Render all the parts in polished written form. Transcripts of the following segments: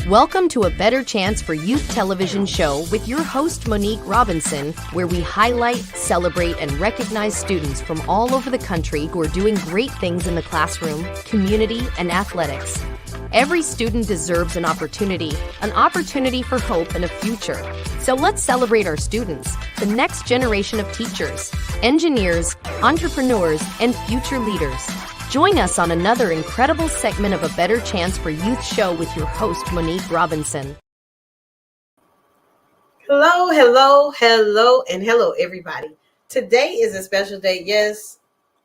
Welcome to A Better Chance for Youth television show with your host, Monique Robinson, where we highlight, celebrate, and recognize students from all over the country who are doing great things in the classroom, community, and athletics. Every student deserves an opportunity for hope and a future. So let's celebrate our students, the next generation of teachers, engineers, entrepreneurs, and future leaders. Join us on another incredible segment of A Better Chance for Youth show with your host, Monique Robinson. Hello, and hello, everybody. Today is a special day. Yes,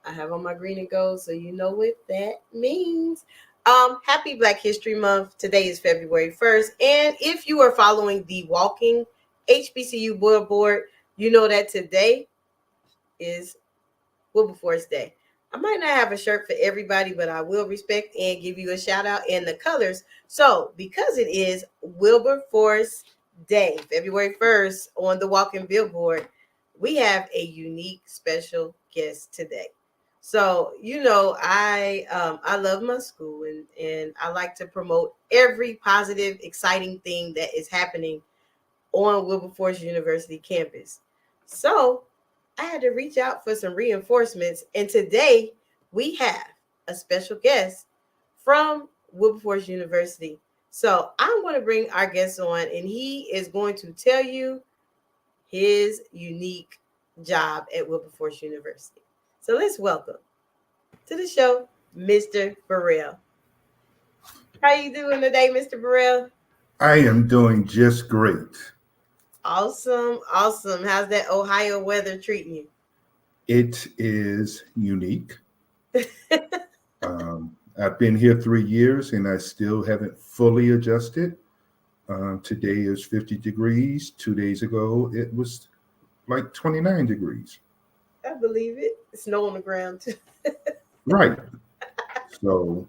I have on my green and gold, so you know what that means. Happy Black History Month. Today is February 1st. And if you are following the Walking HBCU Board, you know that today is Wilberforce Day. I might not have a shirt for everybody, but I will respect and give you a shout out in the colors. So because it is Wilberforce Day, February 1st on the Walking Billboard, we have a unique special guest today. So, you know, I love my school and I like to promote every positive, exciting thing that is happening on Wilberforce University campus. So I had to reach out for some reinforcements. And today we have a special guest from Wilberforce University. So I'm going to bring our guest on and he is going to tell you his unique job at Wilberforce University. So let's welcome to the show, Mr. Burrell. How you doing today, Mr. Burrell? I am doing just great. Awesome. How's that Ohio weather treating you? It is unique. I've been here 3 years and I still haven't fully adjusted. Today is 50 degrees. 2 days ago, it was like 29 degrees. I believe it. Snow on the ground too. Right. So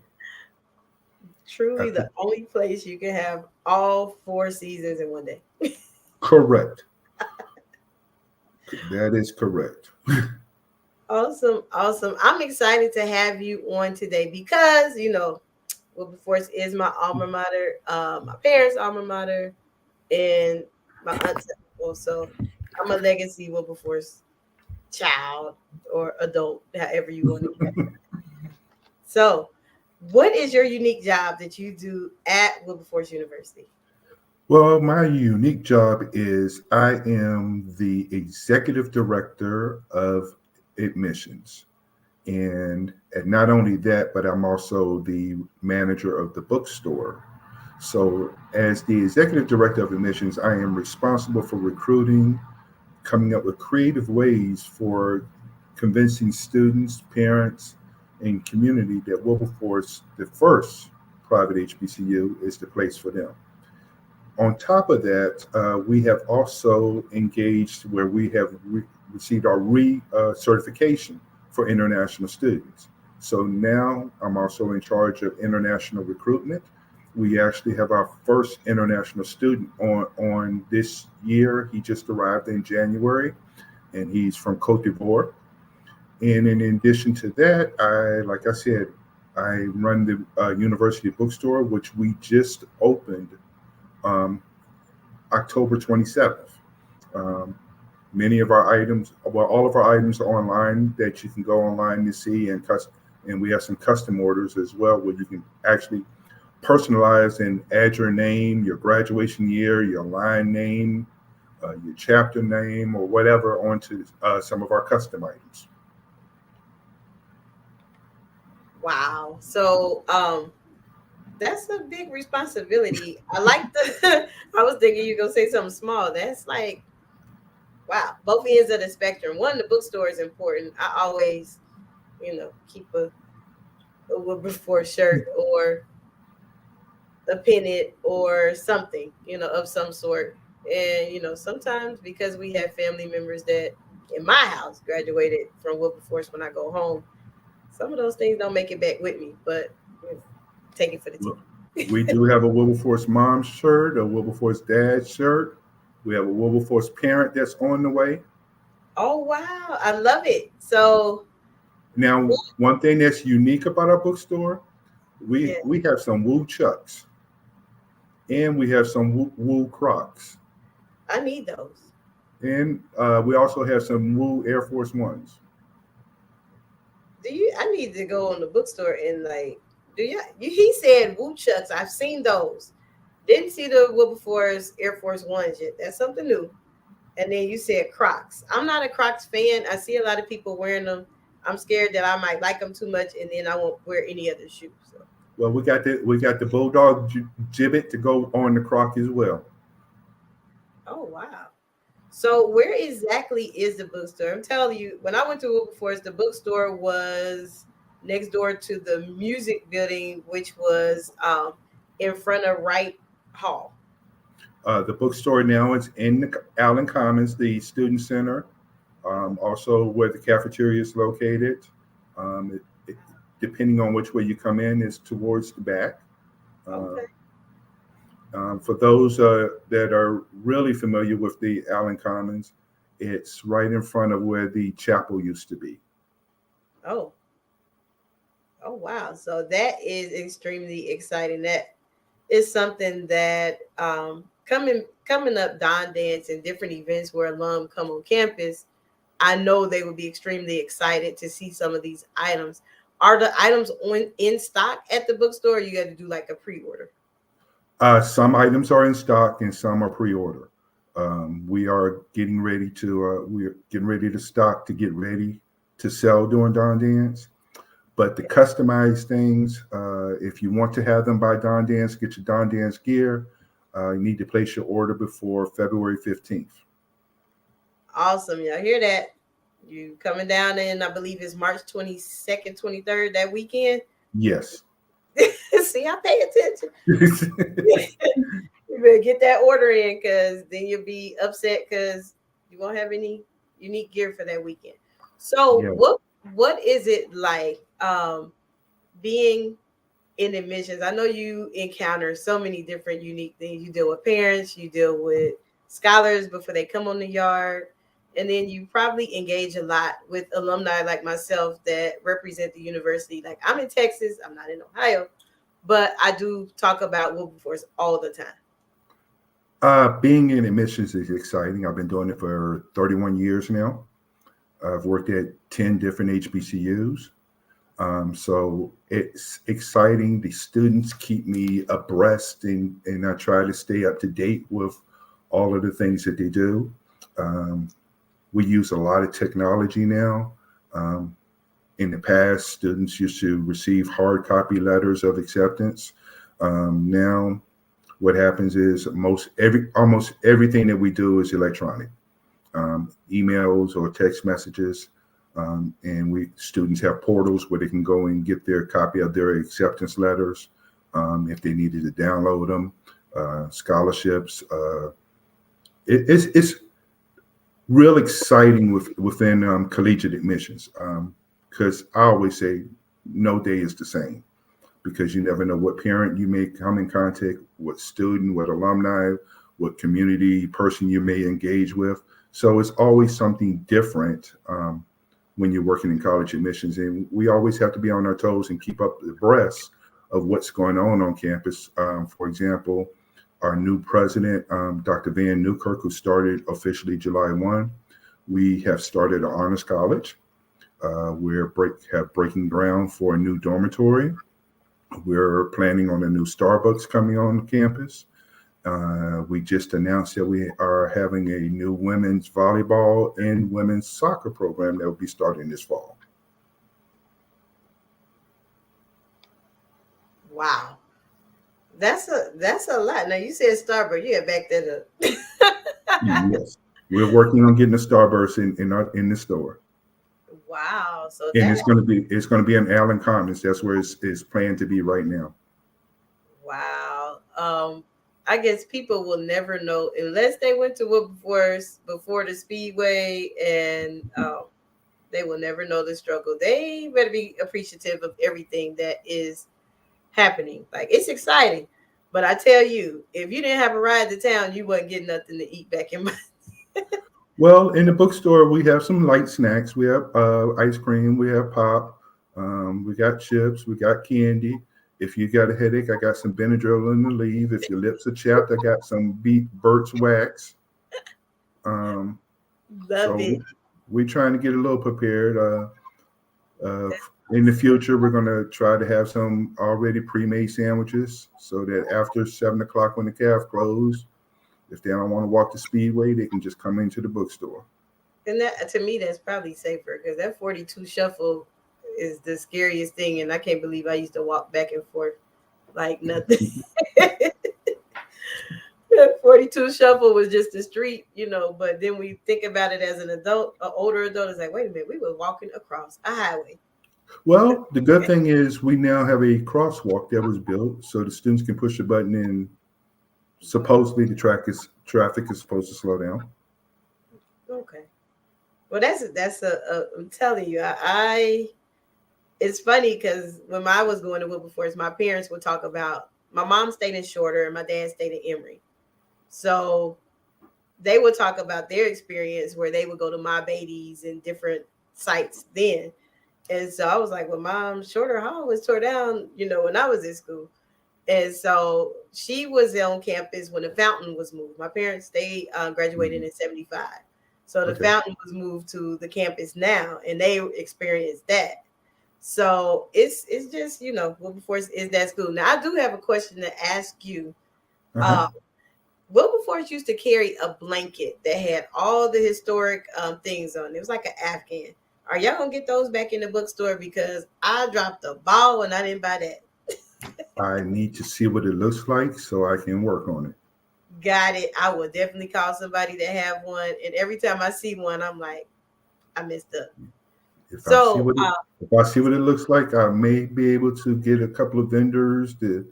truly the only place you can have all 4 seasons in one day. Correct. That is correct. Awesome. I'm excited to have you on today because, you know, Wilberforce is my alma mater, my parents' alma mater, and my aunt's also. I'm a legacy Wilberforce child or adult, however you want to get it. So, what is your unique job that you do at Wilberforce University? Well, my unique job is I am the executive director of admissions. And not only that, but I'm also the manager of the bookstore. So as the executive director of admissions, I am responsible for recruiting, coming up with creative ways for convincing students, parents, and community that Wilberforce, the first private HBCU, is the place for them. On top of that, we have also engaged where we have received our certification for international students. So now I'm also in charge of international recruitment. We actually have our first international student on this year. He just arrived in January, and he's from Cote d'Ivoire. And in addition to that, I run the university bookstore, which we just opened October 27th. Many of our items, all of our items are online that you can go online to see, and we have some custom orders as well where you can actually personalize and add your name, your graduation year, your line name, your chapter name, or whatever onto some of our custom items. Wow. So that's a big responsibility. I was thinking you're going to say something small. That's like, wow, both ends of the spectrum. One, the bookstore is important. I always, keep a Wilberforce shirt or a pennant or something, of some sort. And, sometimes because we have family members that in my house graduated from Wilberforce, when I go home, some of those things don't make it back with me, but take it for the team. We do have a Wilberforce mom shirt, a Wilberforce dad shirt. We have a Wilberforce parent that's on the way. Oh, wow. I love it. So now, one thing that's unique about our bookstore, we have some Woo Chucks. and we have some wool Crocs, I need those. and we also have some wool Air Force Ones. Do you? I need to go on the bookstore and like. Do you? He said woodchucks. I've seen those. Didn't see the Wilberforce Air Force Ones yet. That's something new. And then you said Crocs. I'm not a Crocs fan. I see a lot of people wearing them. I'm scared that I might like them too much, and then I won't wear any other shoes. So. Well, we got the bulldog gibbet to go on the Croc as well. Oh wow. So where exactly is the bookstore? I'm telling you, when I went to Wilberforce, the bookstore was next door to the music building, which was in front of Wright Hall. The bookstore now is in the Allen Commons, the student center, also where the cafeteria is located. It, depending on which way you come in, is towards the back. Uh, Okay. for those that are really familiar with the Allen Commons, it's right in front of where the chapel used to be. Oh, oh wow. So that is extremely exciting. That is something that coming up Don Dance and different events where alum come on campus, I know they would be extremely excited to see some of these items. Are the items on in stock at the bookstore? Or you got to do like a pre-order. Some items are in stock and some are pre-order. We're getting ready to stock to get ready to sell during Don Dance. But the customized things, if you want to have them by Don Dance, get your Don Dance gear. You need to place your order before February 15th. Awesome. Y'all hear that? You coming down in, I believe it's March 22nd, 23rd, that weekend. Yes. See, I pay attention. You better get that order in because then you'll be upset because you won't have any unique gear for that weekend. So Yeah. what is it like being in admissions? I know you encounter so many different unique things. You deal with parents, you deal with scholars before they come on the yard, and then you probably engage a lot with alumni like myself that represent the university. Like I'm in Texas, I'm not in Ohio, but I do talk about Wilberforce all the time. Being in admissions is exciting. I've been doing it for 31 years now. I've worked at 10 different HBCUs. So it's exciting. The students keep me abreast and I try to stay up to date with all of the things that they do. We use a lot of technology now. In the past, students used to receive hard copy letters of acceptance. Now, what happens is almost everything that we do is electronic, emails or text messages, and students have portals where they can go and get their copy of their acceptance letters if they needed to download them, scholarships. It's real exciting within collegiate admissions because I always say no day is the same because you never know what parent you may come in contact, what student, what alumni, what community person you may engage with. So it's always something different when you're working in college admissions. And we always have to be on our toes and keep up abreast of what's going on campus. For example, our new president, Dr. Van Newkirk, who started officially July 1, we have started an honors college. We're breaking ground for a new dormitory. We're planning on a new Starbucks coming on campus. We just announced that we are having a new women's volleyball and women's soccer program that will be starting this fall. Wow. That's a lot. Now you said Starbucks, you had back that up. Yes, we're working on getting a Starburst in the store, Wow. So and that it's going to be in Allen Commons. That's where it's planned to be right now. wow. I guess people will never know unless they went to Wilberforce before the Speedway, and they will never know the struggle. They better be appreciative of everything that is happening. Like it's exciting, but I tell you, if you didn't have a ride to town, you wasn't getting nothing to eat back in my. Well, in the bookstore, we have some light snacks. We have ice cream. We have pop. We got chips. We got candy. If you got a headache, I got some Benadryl in the leave. If your lips are chapped, I got some Burt's Wax. Love So it. we're trying to get a little prepared. In the future, we're going to try to have some already pre-made sandwiches so that after 7 o'clock when the calf closes, if they don't want to walk the speedway, they can just come into the bookstore. And that, to me, that's probably safer because that 42 shuffle is the scariest thing. And I can't believe I used to walk back and forth like nothing. That 42 shuffle was just the street, but then we think about it as an adult, an older adult, it's like, wait a minute, we were walking across a highway. Well, the good thing is we now have a crosswalk that was built so the students can push a button and supposedly the traffic is supposed to slow down. Okay. Well, I'm telling you, it's funny because when I was going to Wilberforce, my parents would talk about, my mom stayed in Shorter and my dad stayed in Emory. So they would talk about their experience where they would go to My Beatties and different sites then. And so I was like, well, Mom, Shorter Hall was tore down, when I was in school. And so she was on campus when the fountain was moved. My parents, they graduated in 75. So the fountain was moved to the campus now, and they experienced that. So it's just, Wilberforce is that school. Now, I do have a question to ask you. Wilberforce used to carry a blanket that had all the historic things on it. It was like an Afghan. Are y'all going to get those back in the bookstore? Because I dropped the ball and I didn't buy that. I need to see what it looks like so I can work on it. Got it. I will definitely call somebody to have one. And every time I see one, I'm like, I messed up. If I see what it looks like, I may be able to get a couple of vendors to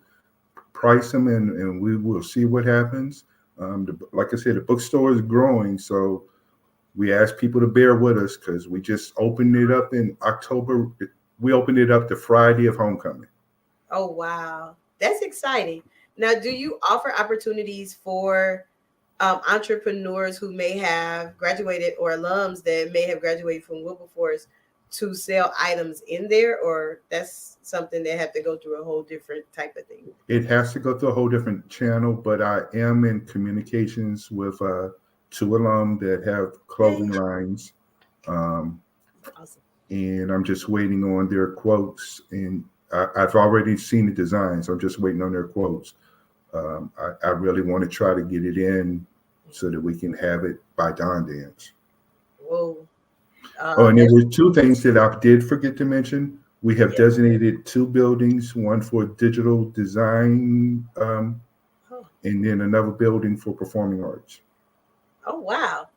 price them and we will see what happens. Like I said, the bookstore is growing, so we ask people to bear with us because we just opened it up in October. We opened it up the Friday of homecoming. Oh, wow. That's exciting. Now, do you offer opportunities for entrepreneurs who may have graduated or alums that may have graduated from Wilberforce to sell items in there, or that's something that have to go through a whole different type of thing? It has to go through a whole different channel, but I am in communications with 2 alum that have clothing lines. Awesome. And I'm just waiting on their quotes, and I've already seen the designs. I'm just waiting on their quotes. I really want to try to get it in so that we can have it by Dawn Dance. Whoa. And there were 2 things that I did forget to mention. We have designated 2 buildings, one for digital design, and then another building for performing arts. Oh, wow.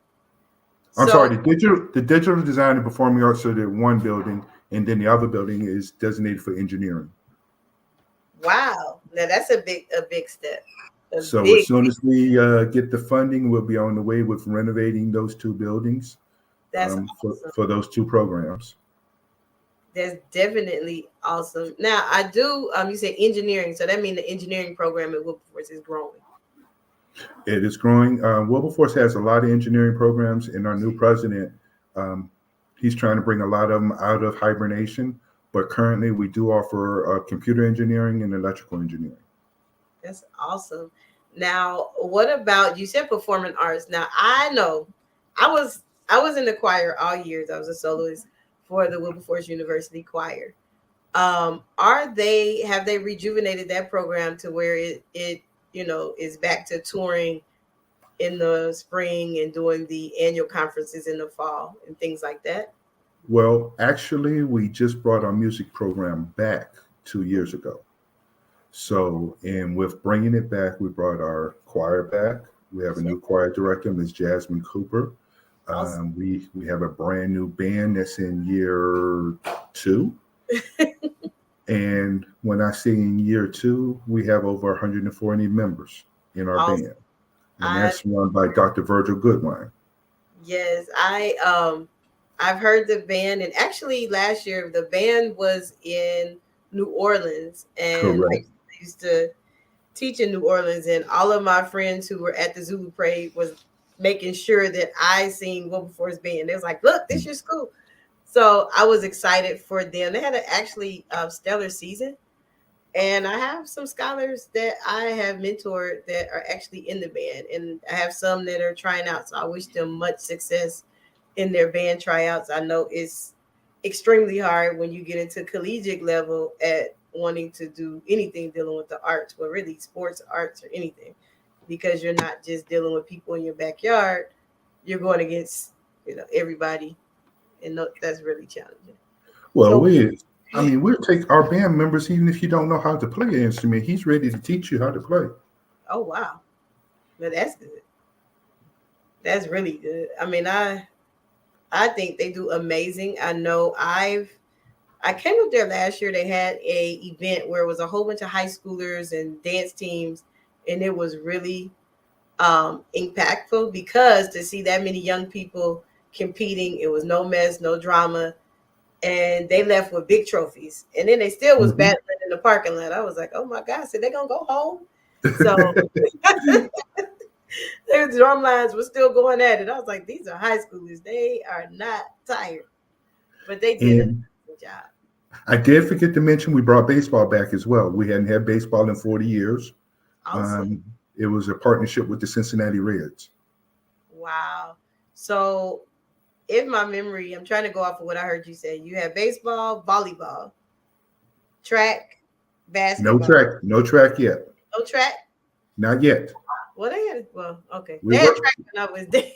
I'm sorry, the digital design and performing arts are the one building, and then the other building is designated for engineering. Wow. Now that's a big step. As soon as we get the funding, we'll be on the way with renovating those 2 buildings. That's awesome. For those 2 programs. That's definitely awesome. Now I do, you said engineering. So that means the engineering program at Wilberforce is growing. It is growing. Wilberforce has a lot of engineering programs, and our new president, he's trying to bring a lot of them out of hibernation. But currently we do offer computer engineering and electrical engineering. That's awesome. Now, what about, you said performing arts. Now, I know I was in the choir all years. I was a soloist for the Wilberforce University choir. Have they rejuvenated that program to where it is back to touring in the spring and doing the annual conferences in the fall and things like that? Well, actually, we just brought our music program back 2 years ago. So, and with bringing it back, we brought our choir back. We have a new choir director, Ms. Jasmine Cooper. Awesome. We have a brand new band that's in year 2. And when I say in year 2, we have over 140 members in our band. And that's run by Dr. Virgil Goodwine. Yes, I've heard the band, and actually last year the band was in New Orleans, and I used to teach in New Orleans, and all of my friends who were at the Zulu Parade was making sure that I sing Wilberforce band. They was like, look, this is your school. So I was excited for them. They had an actually stellar season. And I have some scholars that I have mentored that are actually in the band, and I have some that are trying out. So I wish them much success in their band tryouts. I know it's extremely hard when you get into collegiate level at wanting to do anything dealing with the arts, well, really sports, arts, or anything, because you're not just dealing with people in your backyard. You're going against, everybody, and that's really challenging. Well, So, we'll take our band members even if you don't know how to play an instrument. He's ready to teach you how to play. oh wow, but that's good. That's really good. I mean, I think they do amazing. I know I came up there last year. They had a event where it was a whole bunch of high schoolers and dance teams, and it was really impactful because to see that many young people competing, it was no mess, no drama, and they left with big trophies. And then they still was Mhm. battling in the parking lot. I was like, oh my God, so they gonna go home? So their drum lines were still going at it. I was like, these are high schoolers. They are not tired, but they did a And good job. I did forget to mention we brought baseball back as well. We hadn't had baseball in 40 years. Awesome. Um, it was a partnership with the Cincinnati Reds. Wow. So if my memory, I'm trying to go off of what I heard you say. You have baseball, volleyball, track, No basketball. track, no track yet. No track? Not yet. Well, they had, okay. We They had work, track when I was there.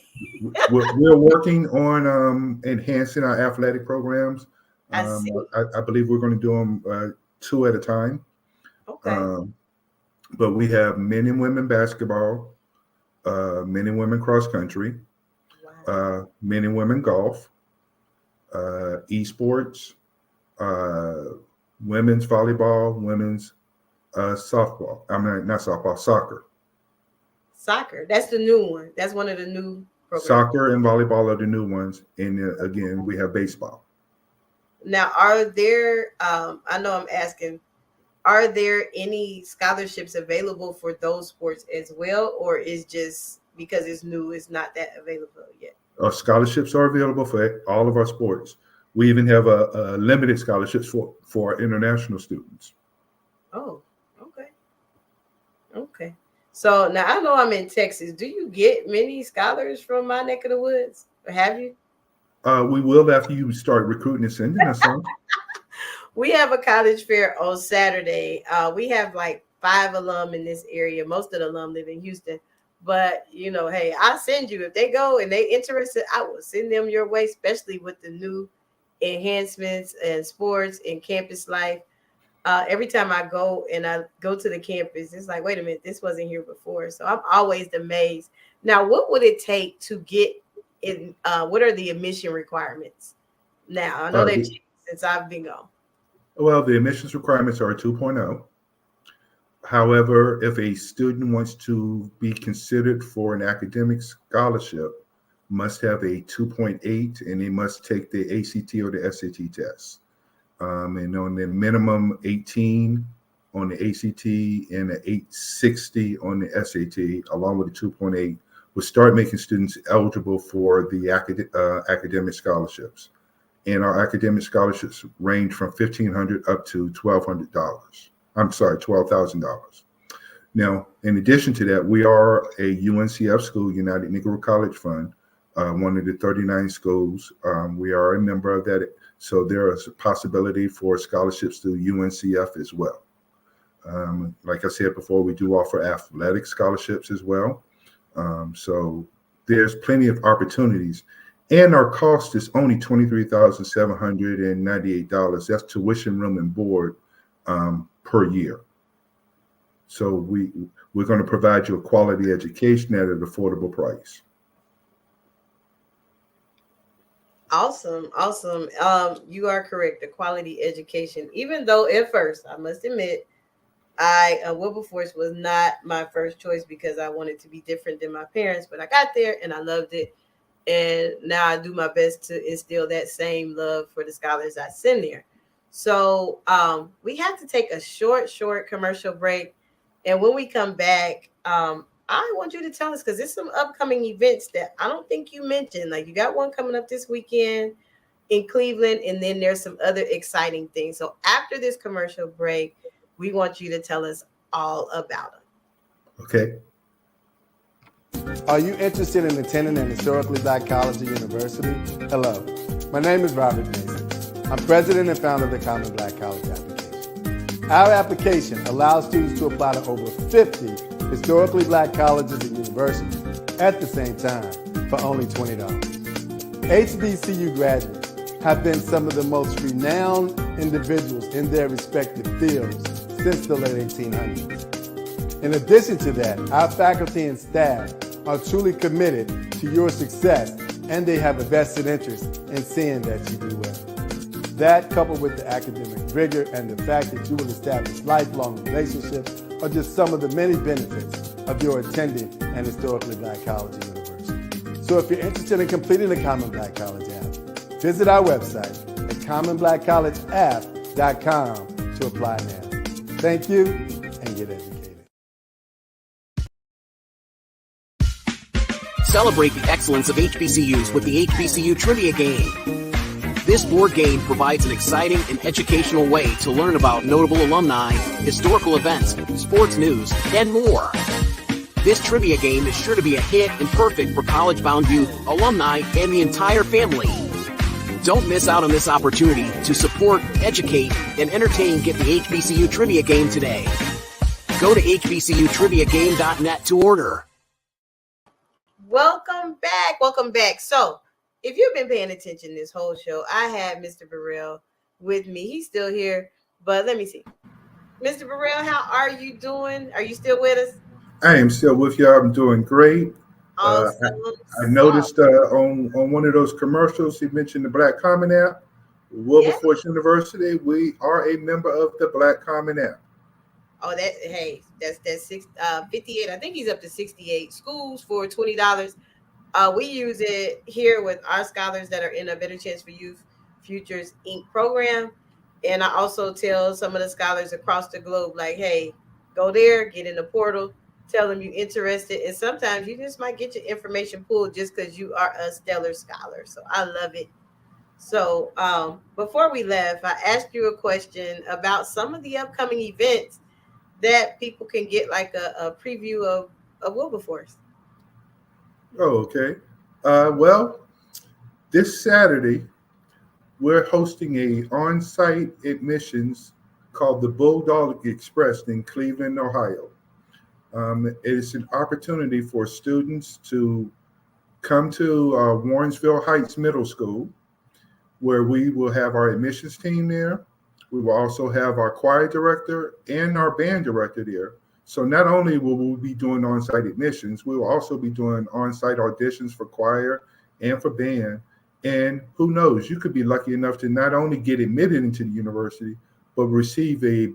we're working on enhancing our athletic programs. I see. I believe we're going to do them two at a time. Okay. But we have men and women basketball, men and women cross country, Wow. men and women golf, esports, women's volleyball, women's softball. I mean, not softball, soccer. Soccer. That's the new one. That's one of the new programs. Soccer and volleyball are the new ones. And again, we have baseball. Now, are there, I know I'm asking, are there any scholarships available for those sports as well? Or is just because it's new, it's not that available yet? Scholarships are available for all of our sports. We even have a limited scholarships for our international students. Oh, okay. Okay. So now I know I'm in Texas. Do you get many scholars from my neck of the woods? Or have you? We will after you start recruiting and sending us some. We have a college fair on Saturday. We have like 5 alum in this area. Most of the alum live in Houston. But, hey, I'll send you. If they go and they interested, I will send them your way, especially with the new enhancements and sports and campus life. Every time I go to the campus, it's like, wait a minute, this wasn't here before. So I'm always amazed. Now, what would it take to get in? What are the admission requirements? Now, I know they've changed since I've been gone. Well, the admissions requirements are 2.0. However, if a student wants to be considered for an academic scholarship, must have a 2.8 and they must take the ACT or the SAT test. And on the minimum 18 on the ACT and the 860 on the SAT, along with the 2.8, will start making students eligible for the academic scholarships. And our academic scholarships range from $1,500 up to $1,200. I'm sorry, $12,000. Now, in addition to that, we are a UNCF school, United Negro College Fund, one of the 39 schools. We are a member of that. So there is a possibility for scholarships through UNCF as well. Like I said before, we do offer athletic scholarships as well. So there's plenty of opportunities. And our cost is only $23,798. That's tuition, room, and board per year. So we're going to provide you a quality education at an affordable price. Awesome. You are correct. The quality education, even though at first, I must admit, Wilberforce was not my first choice because I wanted to be different than my parents, but I got there and I loved it. And now I do my best to instill that same love for the scholars I send there. So we have to take a short commercial break. And when we come back, I want you to tell us, because there's some upcoming events that I don't think you mentioned. Like you got one coming up this weekend in Cleveland, and then there's some other exciting things. So after this commercial break, We want you to tell us all about them. Okay. Are you interested in attending an historically black college or university? Hello, my name is Robert Mason. I'm president and founder of the Common Black College application. Our application allows students to apply to over 50 historically black colleges and universities at the same time for only $20. HBCU graduates have been some of the most renowned individuals in their respective fields since the late 1800s. In addition to that, our faculty and staff are truly committed to your success, and they have a vested interest in seeing that you do well. That, coupled with the academic rigor and the fact that you will establish lifelong relationships, are just some of the many benefits of your attending an historically black college or university. So if you're interested in completing the Common Black College app, visit our website at commonblackcollegeapp.com to apply now. Thank you, and get educated. Celebrate the excellence of HBCUs with the HBCU Trivia Game. This board game provides an exciting and educational way to learn about notable alumni, historical events, sports news, and more. This trivia game is sure to be a hit and perfect for college-bound youth, alumni, and the entire family. Don't miss out on this opportunity to support, educate, and entertain Get the HBCU Trivia Game today. Go to hbcutriviagame.net to order. Welcome back. Welcome back. So, if you've been paying attention this whole show, I had Mr. Burrell with me. He's still here, but let me see. Mr. Burrell, how are you doing? Are you still with us? I am still with you. I'm doing great. Awesome. I noticed on one of those commercials, he mentioned the Black Common App. Wilberforce University, we are a member of the Black Common App. Oh, that's 58. I think he's up to 68 schools for $20. We use it here with our scholars that are in a Better Chance for Youth Futures Inc. program. And I also tell some of the scholars across the globe, like, hey, go there, get in the portal, tell them you're interested. And sometimes you just might get your information pulled just because you are a stellar scholar. So I love it. So before we left, I asked you a question about some of the upcoming events that people can get like a preview of Wilberforce. Oh, okay. Well, this Saturday, we're hosting a on-site admissions called the Bulldog Express in Cleveland, Ohio. It is an opportunity for students to come to Warrensville Heights Middle School, where we will have our admissions team there. We will also have our choir director and our band director there. So not only will we be doing on-site admissions, we will also be doing on-site auditions for choir and for band. And who knows, you could be lucky enough to not only get admitted into the university, but receive a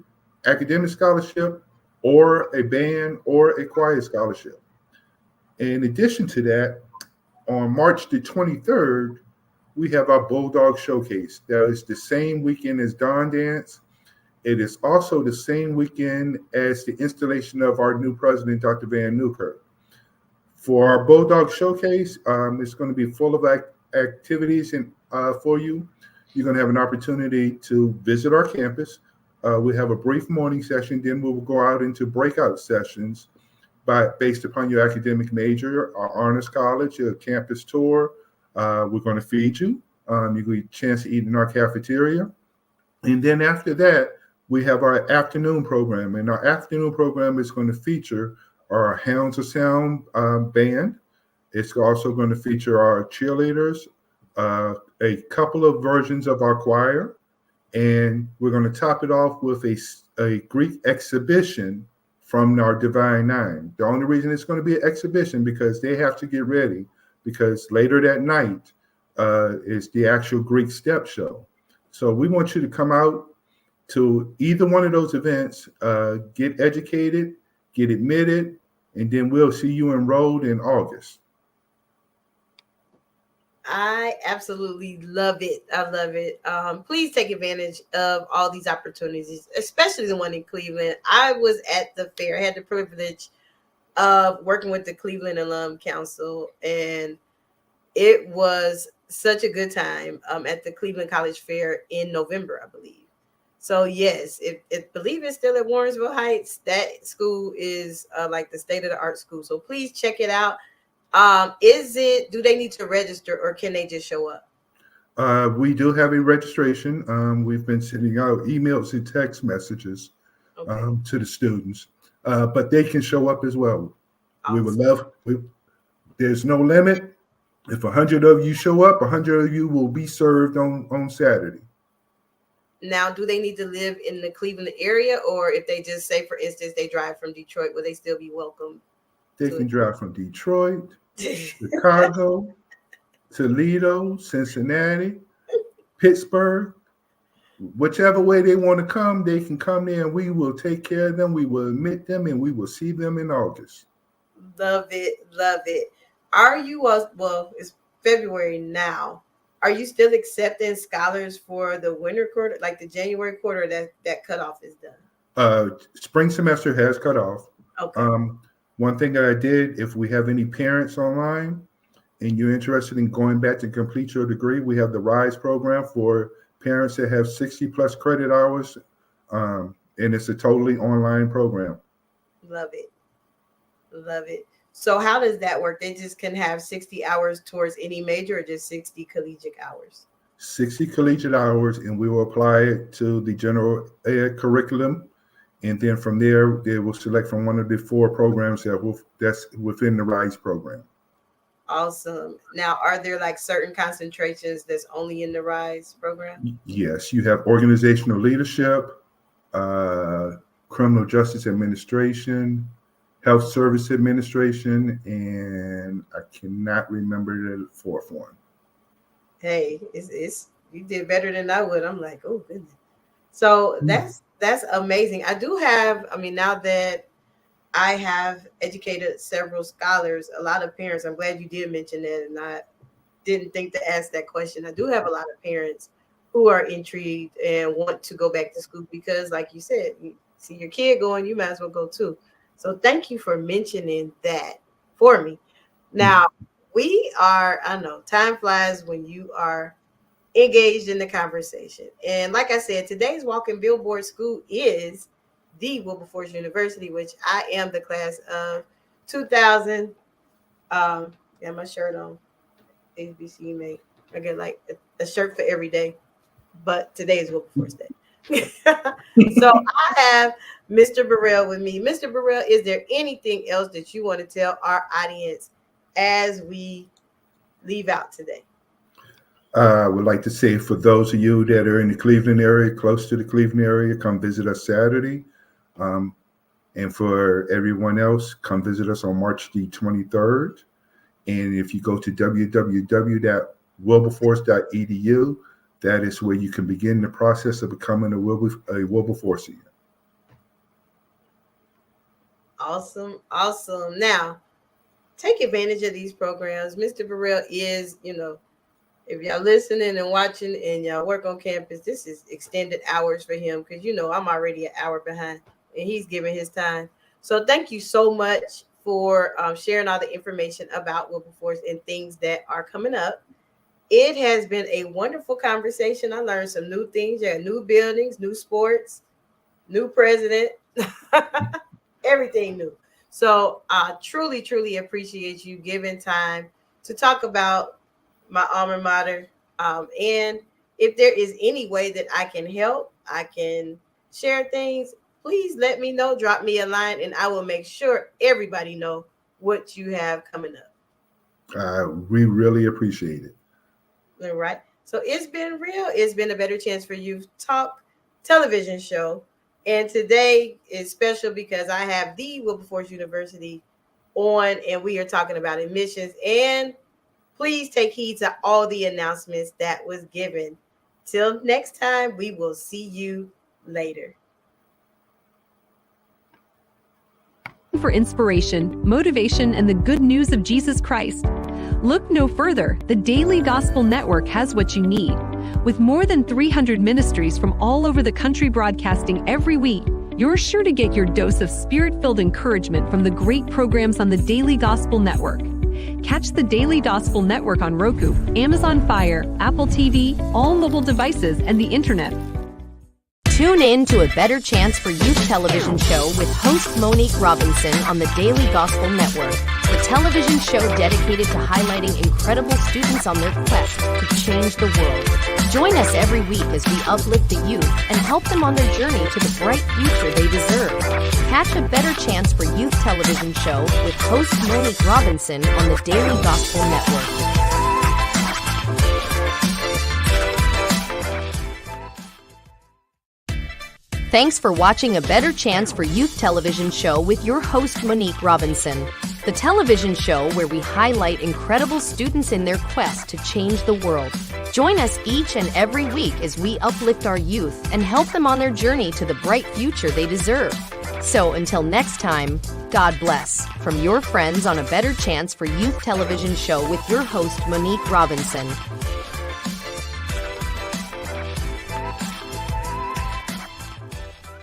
academic scholarship or a band or a choir scholarship. In addition to that, on March the 23rd, we have our Bulldog Showcase. That is the same weekend as Dawn Dance. It is also the same weekend as the installation of our new president, Dr. Van Newkirk. For our Bulldog Showcase, it's going to be full of activities for you. You're going to have an opportunity to visit our campus. We have a brief morning session, then we will go out into breakout sessions based upon your academic major, our honors college, your campus tour. We're going to feed you. You get a chance to eat in our cafeteria. And then after that, we have our afternoon program. And our afternoon program is going to feature our Hounds of Sound band. It's also going to feature our cheerleaders, a couple of versions of our choir, and we're going to top it off with a Greek exhibition from our Divine Nine. The only reason it's going to be an exhibition because they have to get ready, because later that night is the actual Greek step show. So we want you to come out to either one of those events, get educated, get admitted, and then we'll see you enrolled in August. I absolutely love it. I love it. Please take advantage of all these opportunities, especially the one in Cleveland. I was at the fair. I had the privilege of working with the Cleveland Alum Council, and it was such a good time at the Cleveland College Fair in November, I believe. So yes, if believe it's still at Warrensville Heights, that school is like the state of the art school. So please check it out. Do they need to register or can they just show up? We do have a registration. We've been sending out emails and text messages to the students, but they can show up as well. Awesome. We would love. There's no limit. If 100 of you show up, 100 of you will be served on Saturday. Now, do they need to live in the Cleveland area, or if they just say, for instance, they drive from Detroit, will they still be welcome? They can drive from Detroit, Chicago, Toledo, Cincinnati, Pittsburgh. Whichever way they want to come, they can come there and we will take care of them. We will admit them and we will see them in August. Love it. Love it. Are you, well, it's February now. Are you still accepting scholars for the winter quarter, like the January quarter, that cutoff is done? Spring semester has cut off. Okay. One thing that I did, if we have any parents online and you're interested in going back to complete your degree, we have the RISE program for parents that have 60 plus credit hours. And it's a totally online program. Love it. Love it. So how does that work? They just can have 60 hours towards any major or just 60 collegiate hours? 60 collegiate hours, and we will apply it to the general ed curriculum. And then from there, they will select from one of the 4 programs that's within the RISE program. Awesome. Now, are there like certain concentrations that's only in the RISE program? Yes, you have organizational leadership, criminal justice administration, health service administration, and I cannot remember the 4th one. Hey, it's you did better than I would. I'm like, oh goodness. So that's amazing. Now that I have educated several scholars, a lot of parents, I'm glad you did mention that, and I didn't think to ask that question. I do have a lot of parents who are intrigued and want to go back to school because, like you said, you see your kid going, you might as well go too. So thank you for mentioning that for me. Now, I know time flies when you are engaged in the conversation. And like I said, today's Walking Billboard School is the Wilberforce University, which I am the class of 2000. Got my shirt on. HBCU mate. I get like a shirt for every day, but today is Wilberforce Day. So I have Mr. Burrell with me. Mr. Burrell, is there anything else that you want to tell our audience as we leave out today? I would like to say for those of you that are in the Cleveland area, close to the Cleveland area, come visit us Saturday. And for everyone else, come visit us on March the 23rd. And if you go to www.wilberforce.edu, that is where you can begin the process of becoming a Wilberforcian. Awesome. Awesome. Now, take advantage of these programs. Mr. Burrell is, if y'all listening and watching and y'all work on campus, this is extended hours for him because, I'm already an hour behind and he's giving his time. So thank you so much for sharing all the information about Wilberforce and things that are coming up. It has been a wonderful conversation. I learned some new things. There are new buildings, new sports, new president, everything new. So I truly, truly appreciate you giving time to talk about my alma mater. And if there is any way that I can help, I can share things, please let me know. Drop me a line and I will make sure everybody know what you have coming up. We really appreciate it. All right. So it's been real. It's been a Better Chance for You Talk television show. And today is special because I have the Wilberforce University on and we are talking about admissions. And please take heed to all the announcements that was given. Till next time, we will see you later. For inspiration, motivation, and the good news of Jesus Christ, look no further. The Daily Gospel Network has what you need. With more than 300 ministries from all over the country broadcasting every week, you're sure to get your dose of spirit-filled encouragement from the great programs on the Daily Gospel Network. Catch the Daily Gospel Network on Roku, Amazon Fire, Apple TV, all mobile devices, and the internet. Tune in to A Better Chance for Youth television show with host Monique Robinson on the Daily Gospel Network, the television show dedicated to highlighting incredible students on their quest to change the world. Join us every week as we uplift the youth and help them on their journey to the bright future they deserve. Catch A Better Chance for Youth television show with host Monique Robinson on the Daily Gospel Network. Thanks for watching A Better Chance for Youth television show with your host Monique Robinson, the television show where we highlight incredible students in their quest to change the world. Join us each and every week as we uplift our youth and help them on their journey to the bright future they deserve. So until next time, God bless. From your friends on A Better Chance for Youth television show with your host Monique Robinson.